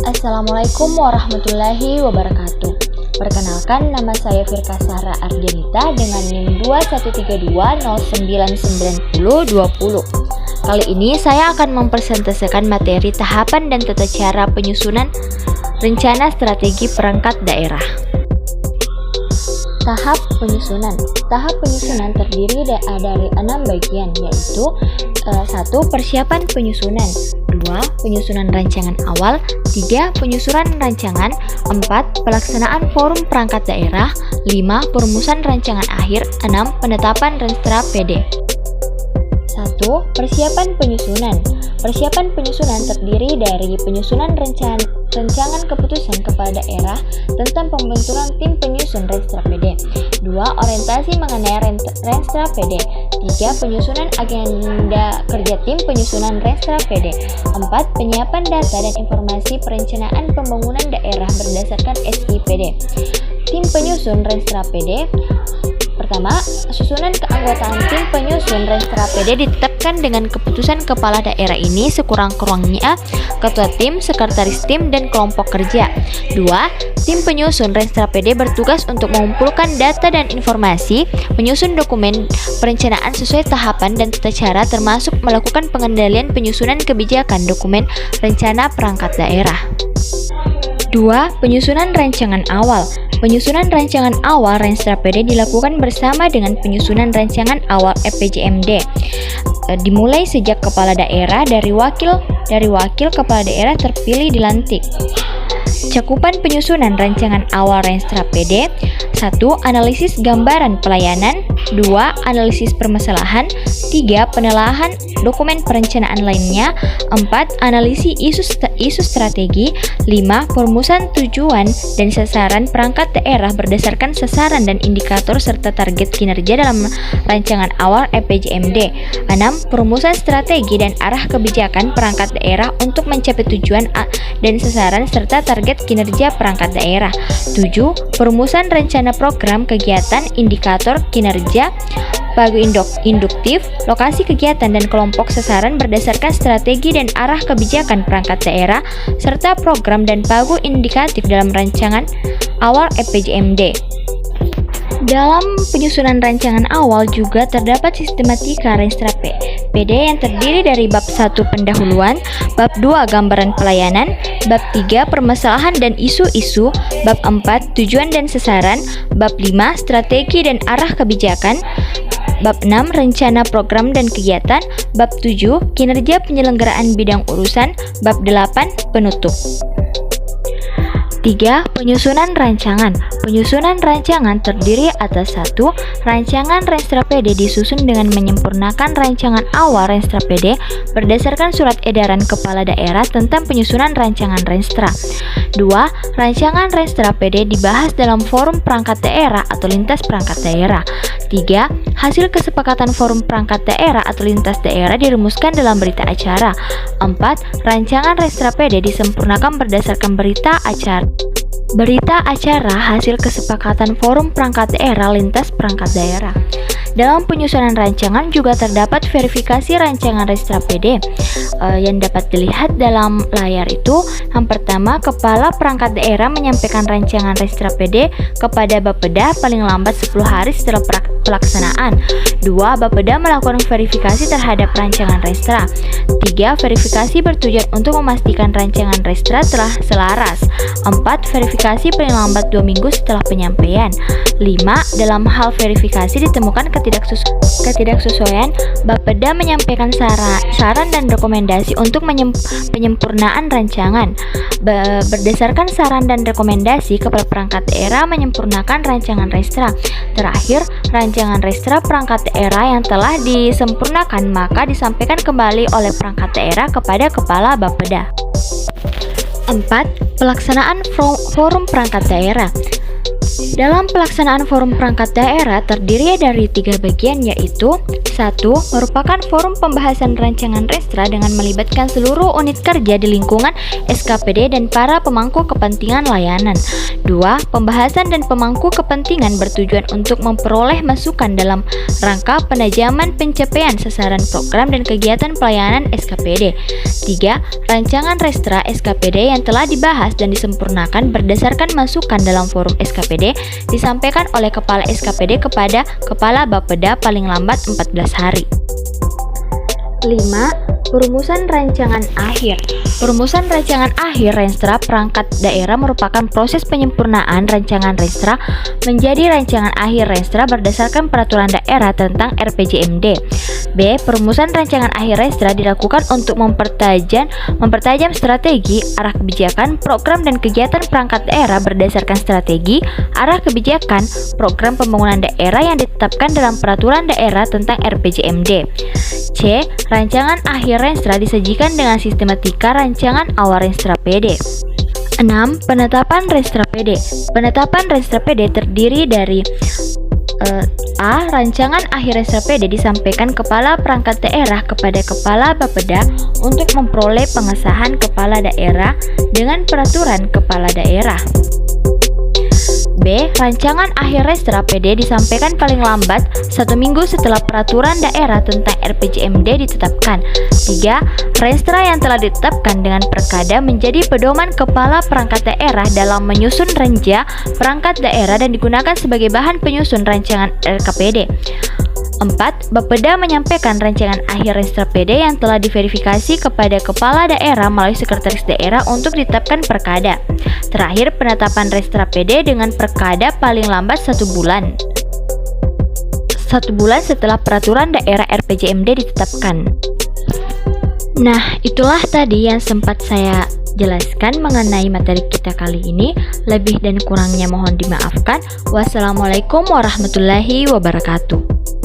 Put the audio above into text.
Assalamualaikum warahmatullahi wabarakatuh. Perkenalkan, nama saya Firka Sahra Ardianita dengan NIM 2132099020. Kali ini saya akan mempresentasikan materi tahapan dan tata cara penyusunan rencana strategi perangkat daerah. Tahap penyusunan terdiri dari 6 bagian, yaitu 1. Persiapan penyusunan, 2. Penyusunan rancangan awal, 3. Penyusunan rancangan, 4. Pelaksanaan forum perangkat daerah, 5. Perumusan rancangan akhir, 6. Penetapan Renstra PD. 1. Persiapan penyusunan. Persiapan penyusunan terdiri dari penyusunan rancangan keputusan kepala daerah tentang pembentukan tim penyusun Renstra PD. 2. Orientasi mengenai Renstra PD. 3. Penyusunan agenda kerja tim penyusunan Renstra PD. 4. Penyiapan data dan informasi perencanaan pembangunan daerah berdasarkan SIPD. Tim penyusun Renstra PD. Pertama, susunan keanggotaan tim penyusun Renstra PD ditetapkan dengan keputusan kepala daerah ini sekurang-kurangnya ketua tim, sekretaris tim, dan kelompok kerja. 2. Tim penyusun Renstra PD bertugas untuk mengumpulkan data dan informasi, menyusun dokumen perencanaan sesuai tahapan dan tata cara, termasuk melakukan pengendalian penyusunan kebijakan dokumen rencana perangkat daerah. 2. Penyusunan rancangan awal. Penyusunan rancangan awal Renstra PD dilakukan bersama dengan penyusunan rancangan awal EPJMD. Dimulai sejak kepala daerah dari wakil kepala daerah terpilih dilantik. Cakupan penyusunan rancangan awal Renstra PD. 1. Analisis gambaran pelayanan. 2. Analisis permasalahan. 3. Penelaahan dokumen perencanaan lainnya. 4. Analisis isu strategi. 5. Perumusan tujuan dan sasaran perangkat daerah berdasarkan sasaran dan indikator serta target kinerja dalam rancangan awal EPJMD. 6. Perumusan strategi dan arah kebijakan perangkat daerah untuk mencapai tujuan dan sasaran serta target kinerja perangkat daerah. 7. Perumusan rencana program kegiatan, indikator kinerja, pagu induktif, lokasi kegiatan dan kelompok sasaran berdasarkan strategi dan arah kebijakan perangkat daerah, serta program dan pagu indikatif dalam rancangan awal EPJMD. Dalam penyusunan rancangan awal juga terdapat sistematika Renstra PD yang terdiri dari bab 1 pendahuluan, bab 2 gambaran pelayanan, bab 3 permasalahan dan isu-isu, bab 4 tujuan dan sasaran, bab 5 strategi dan arah kebijakan, bab 6 rencana program dan kegiatan, bab 7 kinerja penyelenggaraan bidang urusan, bab 8 penutup. 3. Penyusunan rancangan. Penyusunan rancangan terdiri atas 1. Rancangan Renstra PD disusun dengan menyempurnakan rancangan awal Renstra PD berdasarkan surat edaran kepala daerah tentang penyusunan rancangan Renstra. 2. Rancangan Renstra PD dibahas dalam forum perangkat daerah atau lintas perangkat daerah. 3. Hasil kesepakatan forum perangkat daerah atau lintas daerah dirumuskan dalam berita acara. 4. Rancangan Renstra PD disempurnakan berdasarkan berita acara hasil kesepakatan forum perangkat daerah lintas perangkat daerah. Dalam penyusunan rancangan juga terdapat verifikasi rancangan Renstra PD yang dapat dilihat dalam layar itu. Yang pertama, kepala perangkat daerah menyampaikan rancangan Renstra PD kepada Bapeda paling lambat 10 hari setelah pelaksanaan. 2. Bapeda melakukan verifikasi terhadap rancangan Renstra. 3. Verifikasi bertujuan untuk memastikan rancangan Renstra telah selaras. 4. Verifikasi paling lambat 2 minggu setelah penyampaian. 5. Dalam hal verifikasi ditemukan ketidaksesuaian, Bapeda menyampaikan saran dan rekomendasi untuk penyempurnaan rancangan. Berdasarkan saran dan rekomendasi, kepala perangkat daerah menyempurnakan rancangan Renstra. Terakhir, rancangan Renstra perangkat daerah yang telah disempurnakan maka disampaikan kembali oleh perangkat daerah kepada kepala Bapeda. 4. Pelaksanaan forum perangkat daerah. Dalam pelaksanaan forum perangkat daerah terdiri dari 3 bagian, yaitu 1. Merupakan forum pembahasan rancangan Renstra dengan melibatkan seluruh unit kerja di lingkungan SKPD dan para pemangku kepentingan layanan. 2. Pembahasan dan pemangku kepentingan bertujuan untuk memperoleh masukan dalam rangka penajaman pencapaian sasaran program dan kegiatan pelayanan SKPD. 3. Rancangan Restra SKPD yang telah dibahas dan disempurnakan berdasarkan masukan dalam forum SKPD disampaikan oleh Kepala SKPD kepada Kepala Bapeda paling lambat 14 hari. 5. Perumusan rancangan akhir. Perumusan rancangan akhir Renstra perangkat daerah merupakan proses penyempurnaan rancangan Renstra menjadi rancangan akhir Renstra berdasarkan peraturan daerah tentang RPJMD. B. Perumusan rancangan akhir Renstra dilakukan untuk mempertajam strategi, arah kebijakan, program dan kegiatan perangkat daerah berdasarkan strategi, arah kebijakan, program pembangunan daerah yang ditetapkan dalam peraturan daerah tentang RPJMD. C. Rancangan akhir Renstra disajikan dengan sistematika rancangan awal Renstra PD. 6. Penetapan Renstra PD. Penetapan Renstra PD terdiri dari A. Rancangan akhir Renstra PD disampaikan Kepala Perangkat Daerah kepada Kepala Bapeda untuk memperoleh pengesahan Kepala Daerah dengan Peraturan Kepala Daerah. B. Rancangan akhir Renstra PD disampaikan paling lambat 1 minggu setelah peraturan daerah tentang RPJMD ditetapkan. 3. Renstra yang telah ditetapkan dengan perkada menjadi pedoman Kepala Perangkat Daerah dalam menyusun renja perangkat daerah dan digunakan sebagai bahan penyusun rancangan RKPD. 4. Bapeda menyampaikan rancangan akhir Renstra PD yang telah diverifikasi kepada Kepala Daerah melalui Sekretaris Daerah untuk ditetapkan perkada. Terakhir, penetapan Renstra PD dengan perkada paling lambat 1 bulan. 1 bulan setelah peraturan daerah RPJMD ditetapkan. Nah, itulah tadi yang sempat saya jelaskan mengenai materi kita kali ini. Lebih dan kurangnya mohon dimaafkan. Wassalamualaikum warahmatullahi wabarakatuh.